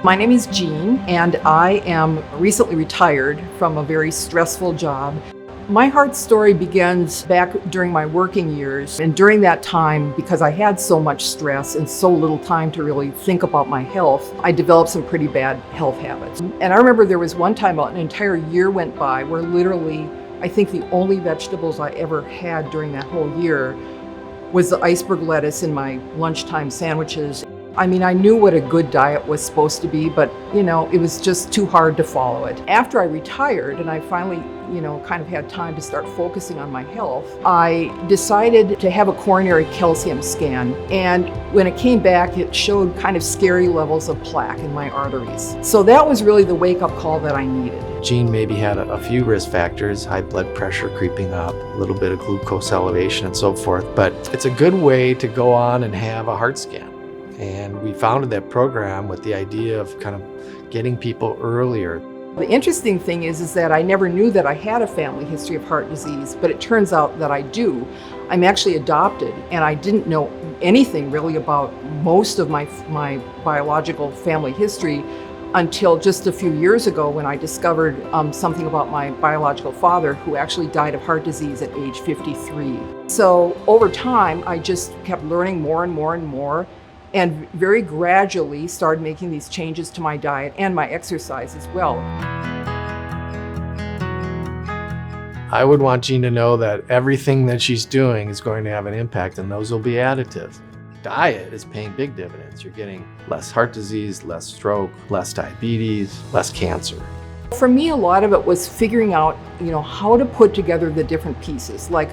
My name is Jean, and I am recently retired from a very stressful job. My heart story begins back during my working years, and during that time, because I had so much stress and so little time to really think about my health, I developed some pretty bad health habits. And I remember there was one time an entire year went by where literally, I think the only vegetables I ever had during that whole year was the iceberg lettuce in my lunchtime sandwiches. I mean, I knew what a good diet was supposed to be, but it was just too hard to follow it. After I retired and I finally, kind of had time to start focusing on my health, I decided to have a coronary calcium scan. And when it came back, it showed kind of scary levels of plaque in my arteries. So that was really the wake-up call that I needed. Jean maybe had a few risk factors, high blood pressure creeping up, a little bit of glucose elevation and so forth, but it's a good way to go on and have a heart scan. And we founded that program with the idea of kind of getting people earlier. The interesting thing is that I never knew that I had a family history of heart disease, but it turns out that I do. I'm actually adopted, and I didn't know anything really about most of my biological family history until just a few years ago when I discovered something about my biological father, who actually died of heart disease at age 53. So over time, I just kept learning more and more and more, and very gradually started making these changes to my diet and my exercise as well. I would want Jean to know that everything that she's doing is going to have an impact, and those will be additive. Diet is paying big dividends. You're getting less heart disease, less stroke, less diabetes, less cancer. For me, a lot of it was figuring out, how to put together the different pieces. Like,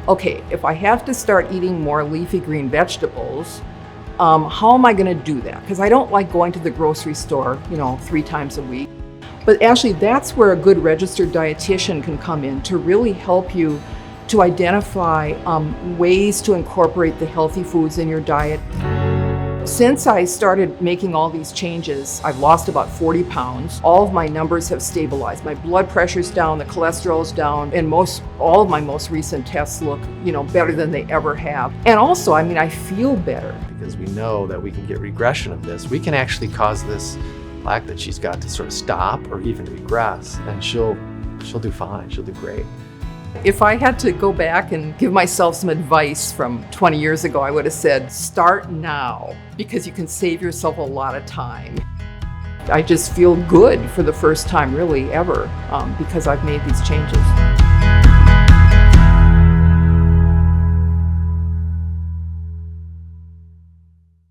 okay, if I have to start eating more leafy green vegetables, how am I going to do that? Because I don't like going to the grocery store, 3 times a week. But actually, that's where a good registered dietitian can come in to really help you to identify ways to incorporate the healthy foods in your diet. Since I started making all these changes, I've lost about 40 pounds. All of my numbers have stabilized. My blood pressure's down, the cholesterol's down, and all of my most recent tests look, better than they ever have. And also, I feel better. Because we know that we can get regression of this. We can actually cause this plaque that she's got to sort of stop or even regress, and she'll do fine, she'll do great. If I had to go back and give myself some advice from 20 years ago, I would have said, start now, because you can save yourself a lot of time. I just feel good for the first time really ever because I've made these changes.